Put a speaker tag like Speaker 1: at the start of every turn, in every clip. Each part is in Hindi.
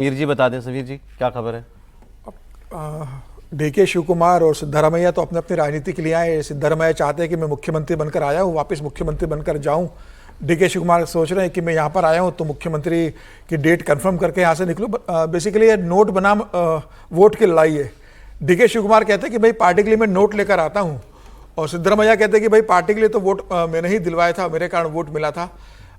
Speaker 1: समीर जी बता दें। समीर जी क्या खबर है?
Speaker 2: डीके शिव कुमार और सिद्धारमैया तो अपने अपनी राजनीति के लिए आए। सिद्धारमैया चाहते हैं कि मैं मुख्यमंत्री बनकर आया हूँ, वापस मुख्यमंत्री बनकर जाऊँ। डीके शिव कुमार सोच रहे हैं कि मैं यहाँ पर आया हूँ तो मुख्यमंत्री की डेट कंफर्म करके यहाँ से निकलूँ। बेसिकली ये नोट बनाम वोट की लड़ाई है। डीके शिव कुमार कहते हैं कि भाई पार्टी के लिए मैं नोट लेकर आता हूँ, और सिद्धारमैया कहते हैं कि भाई पार्टी के लिए तो वोट मैंने ही दिलवाया था, मेरे कारण वोट मिला था।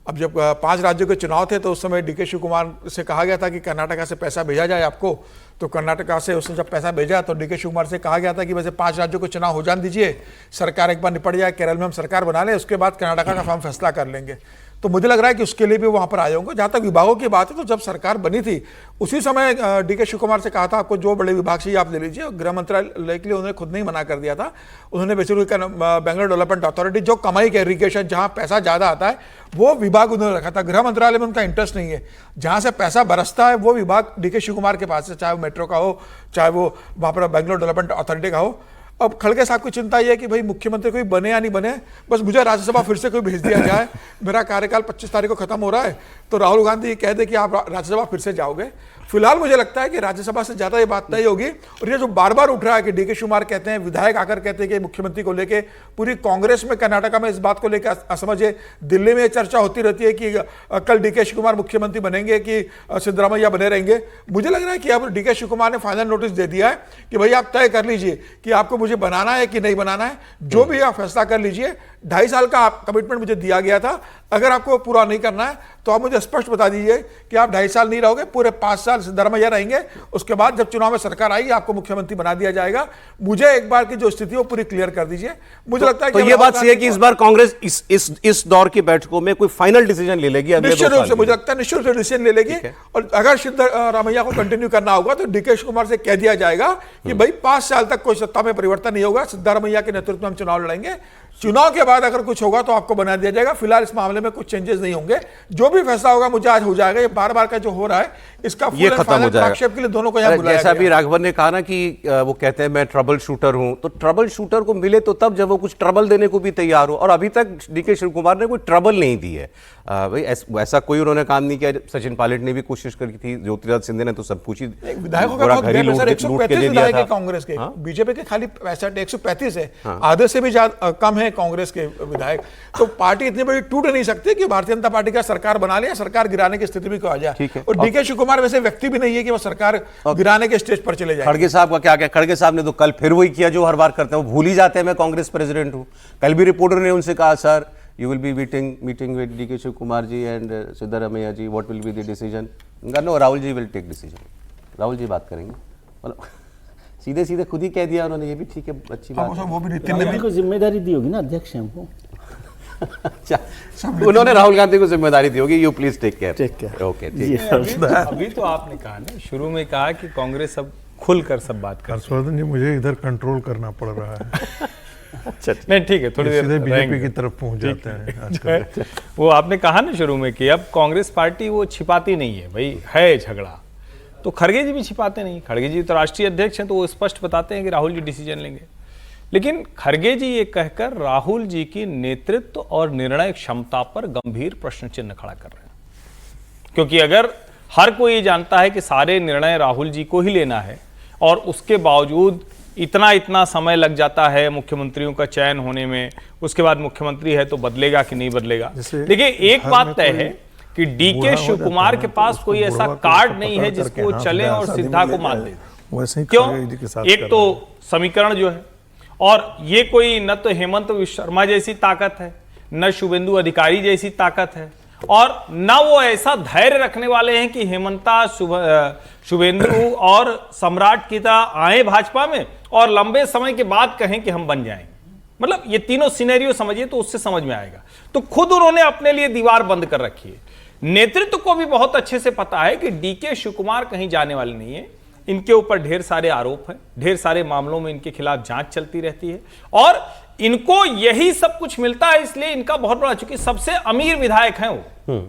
Speaker 2: अब जब 5 राज्यों के चुनाव थे तो उस समय डीके शिव कुमार से कहा गया था कि कर्नाटका से पैसा भेजा जाए आपको, तो कर्नाटका से उसने जब पैसा भेजा तो डीके शिव कुमार से कहा गया था कि वैसे 5 राज्यों के चुनाव हो जाने दीजिए, सरकार एक बार निपट जाए, केरल में हम सरकार बना लें, उसके बाद कर्नाटका का हम फैसला कर लेंगे। तो मुझे लग रहा है कि उसके लिए भी वहाँ पर आए होंगे। जहाँ तक विभागों की बात है तो जब सरकार बनी थी उसी समय डीके शिव कुमार से कहा था आपको जो बड़े विभाग चाहिए आप ले लीजिए। गृह मंत्रालय के लिए उन्होंने खुद नहीं मना कर दिया था। उन्होंने बेसिकली बेंगलोर डेवलपमेंट अथॉरिटी, जो कमाई के इरिगेशन, जहाँ पैसा ज़्यादा आता है वो विभाग उन्होंने रखा था। गृह मंत्रालय में उनका इंटरेस्ट नहीं है। जहाँ से पैसा बरसता है वो विभाग डीके शिव कुमार के पास है, चाहे वो मेट्रो का हो, चाहे वो वहाँ पर बेंगलोर डेवलपमेंट अथॉरिटी का हो। अब खड़गे साहब की चिंता ये है कि भाई मुख्यमंत्री कोई बने या नहीं बने, बस मुझे राज्यसभा फिर से कोई भेज दिया जाए। मेरा कार्यकाल 25 तारीख को खत्म हो रहा है, तो राहुल गांधी कह दे कि आप राज्यसभा फिर से जाओगे। फिलहाल मुझे लगता है कि राज्यसभा से ज़्यादा ये बात तय होगी। और ये जो बार बार उठ रहा है कि डीके शिव कुमार कहते हैं, विधायक आकर कहते हैं कि मुख्यमंत्री को लेके पूरी कांग्रेस में, कर्नाटका में इस बात को लेकर असमझ है। दिल्ली में चर्चा होती रहती है कि कल डीके शिव कुमार मुख्यमंत्री बनेंगे कि सिद्धरामैया बने रहेंगे। मुझे लग रहा है कि अब डीके शिव कुमार ने फाइनल नोटिस दे दिया है कि भाई आप तय कर लीजिए कि आपको मुझे बनाना है कि नहीं बनाना है, जो भी आप फैसला कर लीजिए। 2.5 साल का कमिटमेंट मुझे दिया गया था, अगर आपको पूरा नहीं करना है तो आप मुझे स्पष्ट बता दीजिए कि आप 2.5 साल नहीं रहोगे, पूरे 5 साल सिद्धरामैया रहेंगे। उसके बाद जब चुनाव में सरकार आएगी आपको मुख्यमंत्री बना दिया जाएगा। मुझे एक बार की जो स्थिति वो पूरी क्लियर कर दीजिए। मुझे लगता है
Speaker 1: तो ये बात सही है कि इस बार कांग्रेस इस दौर की बैठकों में कोई फाइनल डिसीजन ले लेगी।
Speaker 2: निश्चित रूप से मुझे लगता है निश्चित रूप से डिसीजन ले लेगी। और अगर सिद्धरामैया को कंटिन्यू करना होगा तो डीके शिव कुमार से कह दिया जाएगा कि भाई 5 साल तक कोई सत्ता में परिवर्तन नहीं होगा, सिद्धरामैया के नेतृत्व में हम चुनाव लड़ेंगे। चुनाव के बाद अगर कुछ होगा तो आपको बना दिया जाएगा। फिलहाल इस मामले में कुछ चेंजेस नहीं होंगे। जो भी फैसला होगा मुझे आज हो जाएगा। ये बार बार का जो हो रहा है इसका
Speaker 1: ये खत्म हो जाएगा।
Speaker 2: आक्षेप के लिए दोनों को यहाँ बुलाया
Speaker 1: जैसा भी राघवन ने कहा ना कि वो कहते हैं मैं ट्रबल शूटर हूं, तो ट्रबल शूटर को मिले तो तब जब वो कुछ ट्रबल देने को भी तैयार हो। और अभी तक डीके शिव कुमार ने कोई ट्रबल नहीं दी है। भाई ऐसा कोई उन्होंने काम नहीं किया। सचिन पायलट ने भी कोशिश करी थी, ज्योतिरादित्य सिंधिया ने तो सब कुछ ही
Speaker 2: विधायकों का बहुत लूट के दे दिया था। कांग्रेस के बीजेपी के खाली 135 है, आधे से भी ज्यादा कम है कांग्रेस के विधायक। तो पार्टी इतनी बड़ी टूट नहीं सकती कि भारतीय जनता पार्टी का सरकार बना लिया, सरकार गिराने की स्थिति में क्यों आ जाए। और डीके शिव कुमार वैसे व्यक्ति भी नहीं है कि वो सरकार गिराने के स्टेज पर चले जाए।
Speaker 1: खड़गे साहब का क्या क्या? खड़गे साहब ने तो कल फिर वही किया जो हर बार करते हैं, वो भूल ही जाते हैं मैं कांग्रेस प्रेसिडेंट हूं। कल भी रिपोर्टर ने उनसे कहा sir you will be meeting with DK Shiv Kumar ji and Siddaramaiah ji, what will be the decision? No, Rahul ji will take decision, Rahul ji बात करेंगे। मतलब सीधे सीधे खुद ही कह दिया उन्होंने। ये भी ठीक है, अच्छी बात है।
Speaker 2: वो भी नितिन
Speaker 3: को जिम्मेदारी दी होगी ना अध्यक्ष हमको।
Speaker 1: अच्छा, उन्होंने राहुल गांधी को जिम्मेदारी दी होगी, you please take care. Okay, ठीक है।
Speaker 4: अभी तो आपने कहा ना, शुरू में कहा कि कांग्रेस सब खुलकर सब बात कर।
Speaker 5: हर्षवर्धन जी मुझे इधर कंट्रोल करना पड़ रहा है।
Speaker 4: अच्छा, नहीं ठीक है, थोड़ी देर
Speaker 5: सीधे बीजेपी की तरफ पहुंच जाते हैं आजकल।
Speaker 4: वो आपने कहा ना शुरू में कि अब कांग्रेस पार्टी वो छिपाती नहीं है, भाई है झगड़ा। तो खड़गे जी भी छिपाते नहीं। खड़गे जी तो राष्ट्रीय अध्यक्ष हैं, तो वो स्पष्ट बताते हैं कि राहुल जी डिसीजन लेंगे। लेकिन खड़गे जी ये कहकर राहुल जी की नेतृत्व और निर्णय क्षमता पर गंभीर प्रश्न चिन्ह खड़ा कर रहे हैं। क्योंकि अगर हर कोई ये जानता है कि सारे निर्णय राहुल जी को ही लेना है और उसके बावजूद इतना समय लग जाता है मुख्यमंत्रियों का चयन होने में, उसके बाद मुख्यमंत्री है तो बदलेगा कि नहीं बदलेगा। देखिए एक बात तय है कि डीके शिव कुमार के पास कोई ऐसा कार्ड नहीं है जिसको चले और सिद्धा को मात दे। क्यों? एक तो समीकरण जो है, और ये कोई न तो हेमंत शर्मा जैसी ताकत है, न शुभेंदु अधिकारी जैसी ताकत है, और न वो ऐसा धैर्य रखने वाले हैं कि हेमंता शुभेंदु और सम्राट की तरह आए भाजपा में और लंबे समय के बाद कहें कि हम बन जाएंगे। मतलब ये तीनों सिनेरियो समझिए तो उससे समझ में आएगा। तो खुद उन्होंने अपने लिए दीवार बंद कर रखी है। नेतृत्व को भी बहुत अच्छे से पता है कि डीके शिव कुमार कहीं जाने वाले नहीं है। इनके ऊपर ढेर सारे आरोप हैं, ढेर सारे मामलों में इनके खिलाफ जांच चलती रहती है और इनको यही सब कुछ मिलता है। इसलिए इनका बहुत बड़ा, चूंकि सबसे अमीर विधायक हैं वो,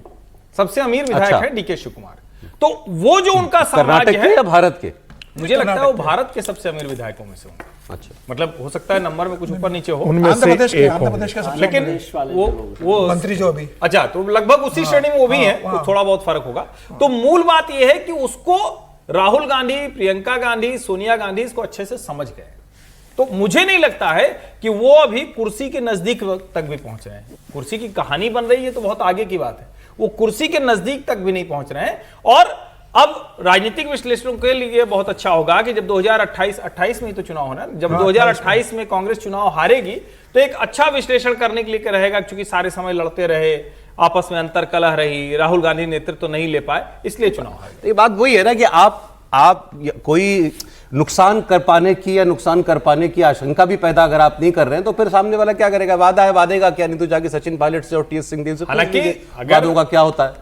Speaker 4: सबसे अमीर विधायक है डीके शिव कुमार। तो वो जो उनका साम्राज्य है,
Speaker 1: या भारत के,
Speaker 4: मुझे लगता है वो भारत के सबसे अमीर विधायकों में से होंगे।
Speaker 1: अच्छा,
Speaker 4: मतलब हो सकता है नंबर में कुछ ऊपर नीचे हो,
Speaker 5: उनमें
Speaker 2: आंध्र
Speaker 5: से
Speaker 2: प्रदेश के
Speaker 5: एक
Speaker 2: आंध्र
Speaker 5: होंगे।
Speaker 2: प्रदेश का सबसे
Speaker 4: लेकिन
Speaker 3: प्रदेश वाले
Speaker 4: वो
Speaker 2: मंत्री जो अभी
Speaker 4: अच्छा, तो लगभग उसी श्रेणी में वो भी है, कुछ थोड़ा बहुत फर्क होगा। तो मूल बात यह है कि उसको राहुल गांधी, प्रियंका गांधी, सोनिया गांधी इसको अच्छे से समझ गए। तो मुझे नहीं लगता है कि वो अभी कुर्सी के नजदीक तक भी पहुंच रहे हैं। कुर्सी की कहानी बन रही है तो बहुत आगे की बात है, वो कुर्सी के नजदीक तक भी नहीं पहुंच रहे हैं। और अब राजनीतिक विश्लेषकों के लिए बहुत अच्छा होगा कि जब 2028 में ही तो चुनाव होना है, जब 2028 में कांग्रेस चुनाव हारेगी तो एक अच्छा विश्लेषण करने के लिए रहेगा, क्योंकि सारे समय लड़ते रहे, आपस में अंतर कलह रही, राहुल गांधी नेतृत्व नहीं ले पाए, इसलिए चुनाव हारे।
Speaker 1: तो ये बात वही है ना कि आप कोई नुकसान कर पाने की या नुकसान कर पाने की आशंका भी पैदा अगर आप नहीं कर रहे हैं तो फिर सामने वाला क्या करेगा? वादा है, वादे का क्या? नहीं तो जाके सचिन पायलट से और टीएस सिंहदेव से पूछ
Speaker 4: हालांकि
Speaker 1: लीजिए
Speaker 4: अगर-
Speaker 1: वादों का क्या होता है।